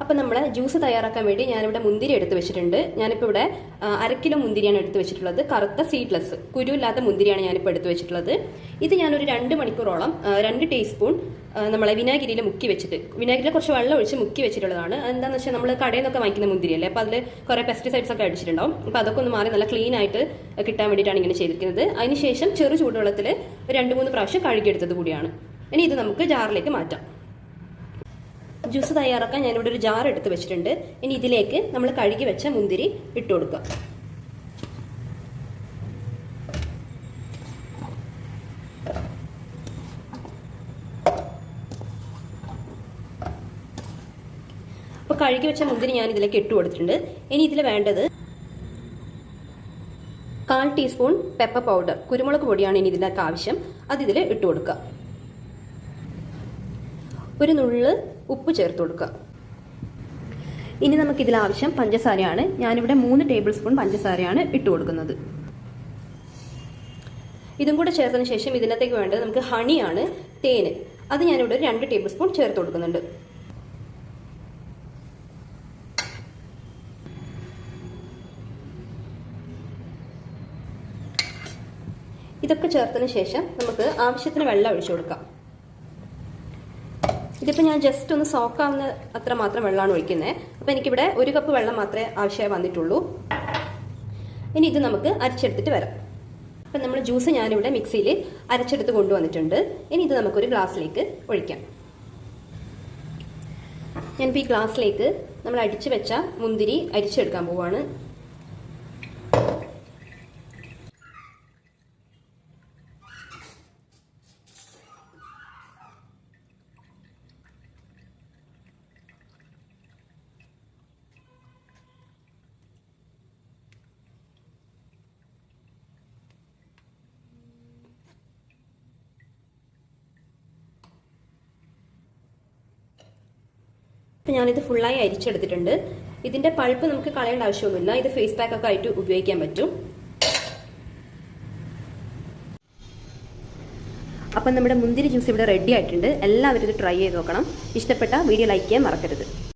അപ്പോൾ നമ്മൾ ജ്യൂസ് തയ്യാറാക്കാൻ വേണ്ടി ഞാനിവിടെ മുന്തിരി എടുത്ത് വെച്ചിട്ടുണ്ട്. ഞാനിപ്പോൾ ഇവിടെ 1/2 കിലോ മുന്തിരിയാണ് എടുത്ത് വെച്ചിട്ടുള്ളത്. കറുത്ത സീഡ്ലെസ് കുരുവില്ലാത്ത മുന്തിരിയാണ് ഞാനിപ്പോൾ എടുത്ത് വെച്ചിട്ടുള്ളത്. ഇത് ഞാനൊരു 2 മണിക്കൂറോളം 2 ടീസ്പൂൺ നമ്മളെ വിനാഗിരിയിൽ മുക്കി വെച്ചിട്ട്, വിനാഗിരിയിൽ കുറച്ച് വെള്ളം ഒഴിച്ച് മുക്കി വെച്ചിട്ടുള്ളതാണ്. എന്താണെന്ന് വെച്ചാൽ നമ്മൾ കടയിൽ നിന്നൊക്കെ വാങ്ങിക്കുന്ന മുന്തിരിയല്ലേ, അപ്പോൾ അതിൽ കുറേ പെസ്റ്റിസൈഡ്സ് ഒക്കെ അടിച്ചിട്ടുണ്ടാവും. അപ്പോൾ അതൊക്കെ ഒന്ന് മാറി നല്ല ക്ലീൻ ആയിട്ട് കിട്ടാൻ വേണ്ടിയിട്ടാണ് ഇങ്ങനെ ചെയ്തിരിക്കുന്നത്. അതിനുശേഷം ചെറു ചൂടുവെള്ളത്തിൽ 2-3 പ്രാവശ്യം കഴുകിയെടുത്തത് കൂടിയാണ്. ഇനി ഇത് നമുക്ക് ജാറിലേക്ക് മാറ്റാം. ജ്യൂസ് തയ്യാറാക്കാൻ ഞാനിവിടെ ഒരു ജാർ എടുത്ത് വെച്ചിട്ടുണ്ട്. ഇനി ഇതിലേക്ക് നമ്മൾ കഴുകി വെച്ച മുന്തിരി ഇട്ട് കൊടുക്കുക. അപ്പോൾ കഴുകി വെച്ച മുന്തിരി ഞാൻ ഇതിലേക്ക് ഇട്ട് കൊടുത്തിട്ടുണ്ട്. ഇനി ഇതിൽ വേണ്ടത് 1/4 ടീസ്പൂൺ പെപ്പർ പൗഡർ, കുരുമുളക് പൊടിയാണ് ഇനി ഇതിലേക്ക് ആവശ്യം. അത് ഇതിൽ ഇട്ട് കൊടുക്കുക. ഒരു നുള്ള് ഉപ്പ് ചേർത്ത് കൊടുക്കുക. ഇനി നമുക്കിതിൽ ആവശ്യം പഞ്ചസാരയാണ്. ഞാനിവിടെ 3 ടേബിൾ സ്പൂൺ പഞ്ചസാരയാണ് ഇട്ട് കൊടുക്കുന്നത്. ഇതും കൂടെ ചേർത്തതിന് ശേഷം ഇതിനകത്തേക്ക് വേണ്ടത് നമുക്ക് ഹണിയാണ്, തേന്. അത് ഞാനിവിടെ 2 ടേബിൾ സ്പൂൺ ചേർത്ത് കൊടുക്കുന്നുണ്ട്. ഇതൊക്കെ ചേർത്തതിന് ശേഷം നമുക്ക് ആവശ്യത്തിന് വെള്ളം ഒഴിച്ചു കൊടുക്കാം. ഇതിപ്പോൾ ഞാൻ ജസ്റ്റ് ഒന്ന് സോക്കാവുന്ന അത്ര മാത്രം വെള്ളമാണ് ഒഴിക്കുന്നത്. അപ്പോൾ എനിക്കിവിടെ 1 കപ്പ് വെള്ളം മാത്രമേ ആവശ്യമായി വന്നിട്ടുള്ളൂ. ഇനി ഇത് നമുക്ക് അരച്ചെടുത്തിട്ട് വരാം. അപ്പം നമ്മൾ ജ്യൂസ് ഞാനിവിടെ മിക്സിയിൽ അരച്ചെടുത്ത് കൊണ്ടുവന്നിട്ടുണ്ട്. ഇനി ഇത് നമുക്കൊരു ഗ്ലാസ്സിലേക്ക് ഒഴിക്കാം. ഞാനിപ്പോൾ ഈ ഗ്ലാസ്സിലേക്ക് നമ്മൾ അടിച്ചു വെച്ച മുന്തിരി അരിച്ചെടുക്കാൻ പോവുകയാണ്. അപ്പോൾ ഞാനിത് ഫുള്ളായി അരിച്ചെടുത്തിട്ടുണ്ട്. ഇതിൻ്റെ പൾപ്പ് നമുക്ക് കളയേണ്ട ആവശ്യമൊന്നുമില്ല. ഇത് ഫേസ് പാക്ക് ഒക്കെ ആയിട്ട് ഉപയോഗിക്കാൻ പറ്റും. അപ്പം നമ്മുടെ മുന്തിരി ജ്യൂസ് ഇവിടെ റെഡി ആയിട്ടുണ്ട്. എല്ലാവരും ഇത് ട്രൈ ചെയ്ത് നോക്കണം. ഇഷ്ടപ്പെട്ട വീഡിയോ ലൈക്ക് ചെയ്യാൻ മറക്കരുത്.